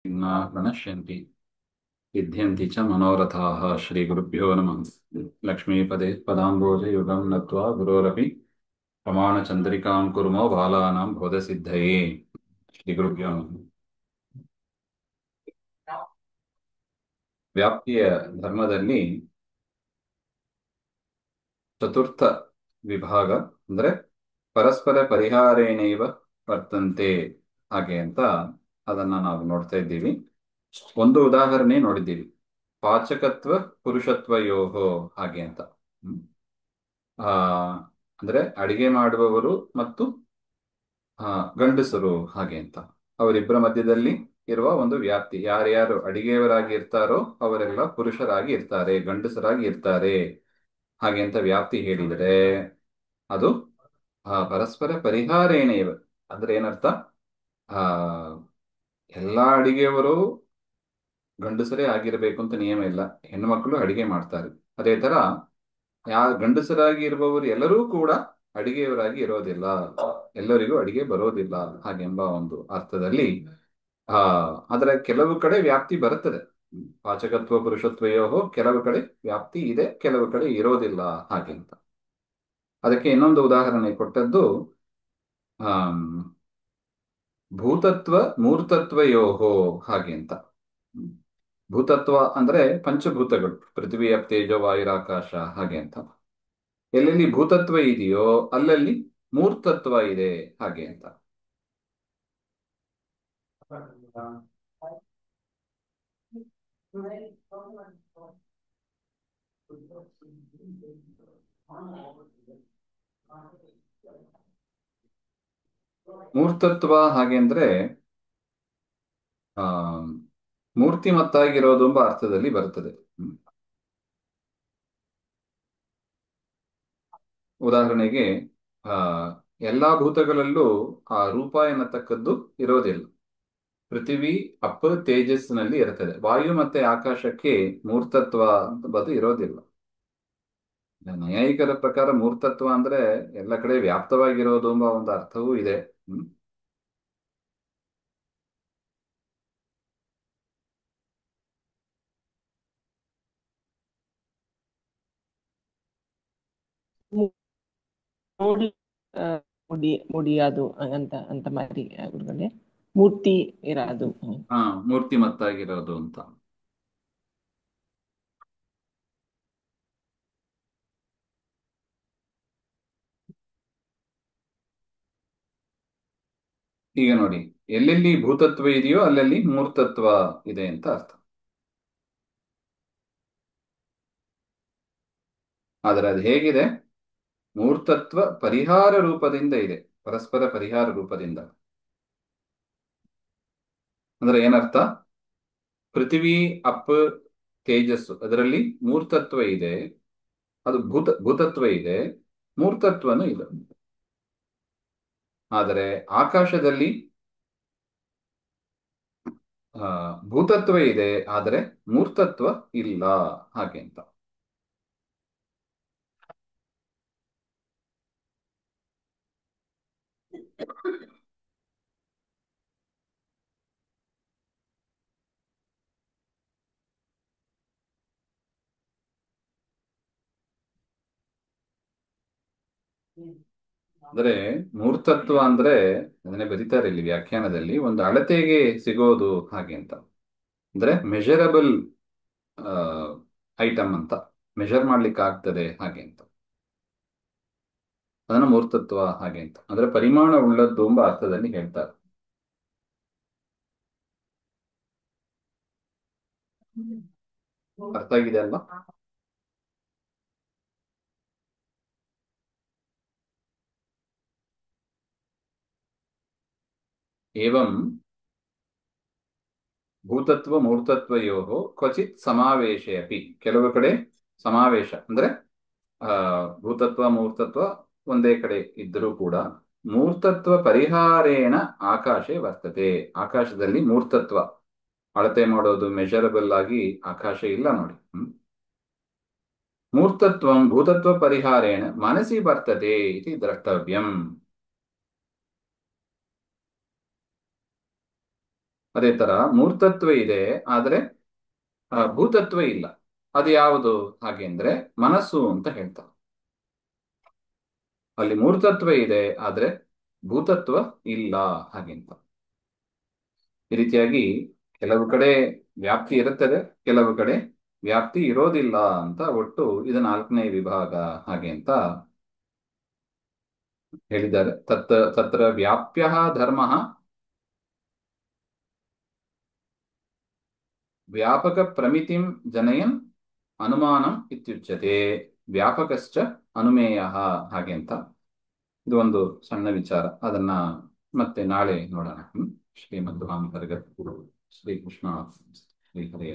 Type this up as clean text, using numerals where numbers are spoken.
विघ्नाः प्रणश्यन्ति सिद्ध्यन्ति च मनोरथाः श्रीगुरुभ्यो नमः। लक्ष्मीपदे पदाम्बोजयुगं नत्वा गुरोरपि प्रमाणचन्द्रिकां कुर्मो बालानां बोधसिद्धये। श्रीगुरुभ्यो नमः। ವ್ಯಾಪ್ತಿಯ ಧರ್ಮದಲ್ಲಿ ಚತುರ್ಥ ವಿಭಾಗ ಅಂದ್ರೆ ಪರಸ್ಪರ ಪರಿಹಾರೇಣೈವ ವರ್ತಂತೆ ಹಾಗೆ ಅಂತ ಅದನ್ನ ನಾವು ನೋಡ್ತಾ ಇದ್ದೀವಿ. ಒಂದು ಉದಾಹರಣೆ ನೋಡಿದ್ದೀವಿ, ಪಾಚಕತ್ವ ಪುರುಷತ್ವಯೋಹೋ ಹಾಗೆ ಅಂತ. ಹ್ಮ್. ಆ ಅಂದ್ರೆ ಅಡಿಗೆ ಮಾಡುವವರು ಮತ್ತು ಆ ಗಂಡಸರು ಹಾಗೆ ಅಂತ ಅವರಿಬ್ಬರ ಮಧ್ಯದಲ್ಲಿ ಇರುವ ಒಂದು ವ್ಯಾಪ್ತಿ. ಯಾರ್ಯಾರು ಅಡಿಗೆಯವರಾಗಿ ಇರ್ತಾರೋ ಅವರೆಲ್ಲ ಪುರುಷರಾಗಿ ಇರ್ತಾರೆ, ಗಂಡಸರಾಗಿ ಇರ್ತಾರೆ ಹಾಗೆ ಅಂತ ವ್ಯಾಪ್ತಿ ಹೇಳಿದರೆ ಅದು ಪರಸ್ಪರ ಪರಿಹಾರೇಣ ಇವ. ಅಂದ್ರೆ ಏನರ್ಥ? ಆ ಎಲ್ಲಾ ಅಡಿಗೆಯವರು ಗಂಡಸರೇ ಆಗಿರಬೇಕು ಅಂತ ನಿಯಮ ಇಲ್ಲ, ಹೆಣ್ಣು ಮಕ್ಕಳು ಅಡಿಗೆ ಮಾಡ್ತಾರೆ. ಅದೇ ತರ ಗಂಡಸರಾಗಿ ಇರುವವರು ಎಲ್ಲರೂ ಕೂಡ ಅಡಿಗೆಯವರಾಗಿ ಇರೋದಿಲ್ಲ, ಎಲ್ಲರಿಗೂ ಅಡಿಗೆ ಬರೋದಿಲ್ಲ ಹಾಗೆಂಬ ಒಂದು ಅರ್ಥದಲ್ಲಿ ಅದರ ಕೆಲವು ಕಡೆ ವ್ಯಾಪ್ತಿ ಬರುತ್ತದೆ. ಪಾಚಕತ್ವ ಪುರುಷತ್ವಯೋ ಕೆಲವು ಕಡೆ ವ್ಯಾಪ್ತಿ ಇದೆ, ಕೆಲವು ಕಡೆ ಇರೋದಿಲ್ಲ ಹಾಗೆ ಅಂತ. ಅದಕ್ಕೆ ಇನ್ನೊಂದು ಉದಾಹರಣೆ ಕೊಟ್ಟದ್ದು ಭೂತತ್ವ ಮೂರ್ತತ್ವಯೋಹೋ ಹಾಗೆ ಅಂತ. ಭೂತತ್ವ ಅಂದ್ರೆ ಪಂಚಭೂತಗಳು, ಪೃಥ್ವಿ ಅಪ್ ತೇಜೋ ವಾಯುರಾಕಾಶ ಹಾಗೆ ಅಂತ. ಎಲ್ಲೆಲ್ಲಿ ಭೂತತ್ವ ಇದೆಯೋ ಅಲ್ಲಲ್ಲಿ ಮೂರ್ತತ್ವ ಇದೆ ಹಾಗೆ ಅಂತ. ಮೂರ್ತತ್ವ ಹಾಗೆ ಅಂದ್ರೆ ಆ ಮೂರ್ತಿಮತ್ತಾಗಿರೋದು ಎಂಬ ಅರ್ಥದಲ್ಲಿ ಬರುತ್ತದೆ. ಉದಾಹರಣೆಗೆ ಆ ಎಲ್ಲಾ ಭೂತಗಳಲ್ಲೂ ಆ ರೂಪ ಎನ್ನತಕ್ಕದ್ದು ಇರೋದಿಲ್ಲ. ಪೃಥ್ವಿ ಅಪ್ ತೇಜಸ್ಸಿನಲ್ಲಿ ಇರುತ್ತದೆ, ವಾಯು ಮತ್ತೆ ಆಕಾಶಕ್ಕೆ ಮೂರ್ತತ್ವ ಅಂತ ಇರೋದಿಲ್ಲ. ನ್ಯಾಯಿಕರ ಪ್ರಕಾರ ಮೂರ್ತತ್ವ ಅಂದ್ರೆ ಎಲ್ಲ ಕಡೆ ವ್ಯಾಪ್ತವಾಗಿರೋದು ಎಂಬ ಒಂದು ಅರ್ಥವೂ ಇದೆ. ಮೂಡಿ ಮುಡಿ ಮುಡಿಯೋದು ಅಂತ ಅಂತ ಮಾರಿ ಗುರುಗಳೇ, ಮೂರ್ತಿ ಇರೋದು. ಮೂರ್ತಿಮತ್ತಾಗಿರೋದು ಅಂತ. ಈಗ ನೋಡಿ, ಎಲ್ಲೆಲ್ಲಿ ಭೂತತ್ವ ಇದೆಯೋ ಅಲ್ಲಲ್ಲಿ ಮೂರ್ತತ್ವ ಇದೆ ಅಂತ ಅರ್ಥ. ಆದರೆ ಅದು ಹೇಗಿದೆ? ಮೂರ್ತತ್ವ ಪರಿಹಾರ ರೂಪದಿಂದ ಇದೆ, ಪರಸ್ಪರ ಪರಿಹಾರ ರೂಪದಿಂದ. ಅಂದ್ರೆ ಏನರ್ಥ? ಪೃಥ್ವಿ ಅಪ್ ತೇಜಸ್ಸು ಅದರಲ್ಲಿ ಮೂರ್ತತ್ವ ಇದೆ, ಅದು ಭೂತತ್ವ ಇದೆ, ಮೂರ್ತತ್ವನು ಇದೆ. ಆದರೆ ಆಕಾಶದಲ್ಲಿ ಭೂತತ್ವ ಇದೆ, ಆದರೆ ಮೂರ್ತತ್ವ ಇಲ್ಲ ಹಾಗೆ ಅಂತ. ಅಂದ್ರೆ ಮೂರ್ತತ್ವ ಅಂದ್ರೆ ಅದನ್ನೇ ಬರೀತಾರೆ ಇಲ್ಲಿ ವ್ಯಾಖ್ಯಾನದಲ್ಲಿ, ಒಂದು ಅಳತೆಗೆ ಸಿಗೋದು ಹಾಗೆ ಅಂತ. ಅಂದ್ರೆ ಮೆಜರಬಲ್ ಐಟಮ್ ಅಂತ, ಮೆಜರ್ ಮಾಡ್ಲಿಕ್ಕೆ ಆಗ್ತದೆ ಹಾಗೆ ಅಂತ. ಅದನ್ನ ಮೂರ್ತತ್ವ ಹಾಗೆ ಅಂತ ಅಂದ್ರೆ ಪರಿಮಾಣ ಉಳ್ಳದ್ದು ಎಂಬ ಅರ್ಥದಲ್ಲಿ ಹೇಳ್ತಾರೆ. ಅರ್ಥ ಆಗಿದೆ ಅಲ್ವಾ? ಏವಂ ಭೂತತ್ವ ಮೂರ್ತತ್ವಯೋ ಕ್ವಚಿತ್ ಸಮಾವೇಶೆ ಅಪಿ. ಕೆಲವು ಕಡೆ ಸಮಾವೇಶ ಅಂದ್ರೆ ಭೂತತ್ವ ಮೂರ್ತತ್ವ ಒಂದೇ ಕಡೆ ಇದ್ದರೂ ಕೂಡ ಮೂರ್ತತ್ವ ಪರಿಹಾರೇಣ ಆಕಾಶೆ ವರ್ತತೆ. ಆಕಾಶದಲ್ಲಿ ಮೂರ್ತತ್ವ ಅಳತೆ ಮಾಡೋದು ಮೆಜರಬಲ್ ಆಗಿ ಆಕಾಶ ಇಲ್ಲ ನೋಡಿ. ಮೂರ್ತತ್ವ ಭೂತತ್ವ ಪರಿಹಾರೇಣ ಮನಸಿ ವರ್ತತೆ ಇತಿ ದ್ರಷ್ಟವ್ಯಂ. ಅದೇ ತರ ಮೂರ್ತತ್ವ ಇದೆ, ಆದ್ರೆ ಭೂತತ್ವ ಇಲ್ಲ. ಅದು ಯಾವುದು ಹಾಗೆ ಅಂದ್ರೆ ಮನಸ್ಸು ಅಂತ ಹೇಳ್ತಾರೆ. ಅಲ್ಲಿ ಮೂರ್ತತ್ವ ಇದೆ, ಆದ್ರೆ ಭೂತತ್ವ ಇಲ್ಲ ಹಾಗೆ ಅಂತ. ಈ ರೀತಿಯಾಗಿ ಕೆಲವು ಕಡೆ ವ್ಯಾಪ್ತಿ ಇರುತ್ತದೆ, ಕೆಲವು ಕಡೆ ವ್ಯಾಪ್ತಿ ಇರೋದಿಲ್ಲ ಅಂತ. ಒಟ್ಟು ಇದು 4ನೇ ವಿಭಾಗ ಹಾಗೆ ಅಂತ ಹೇಳಿದ್ದಾರೆ. ತತ್ರ ವ್ಯಾಪ್ಯ ಧರ್ಮ ವ್ಯಾಪಕ ಪ್ರಮಿತಿಂ ಜನಯನ್ ಅನುಮಾನಂ ಇತ್ಯುಚ್ಯತೆ, ವ್ಯಾಪಕಶ್ಚ ಅನುಮೇಯ ಹಾಗೆ ಅಂತ. ಇದು ಒಂದು ಸಣ್ಣ ವಿಚಾರ, ಅದನ್ನ ಮತ್ತೆ ನಾಳೆ ನೋಡೋಣ. ಶ್ರೀಮದ್ ರಾಮಕರ್ಗ ಶ್ರೀಕೃಷ್ಣ ಶ್ರೀ ಹರೇ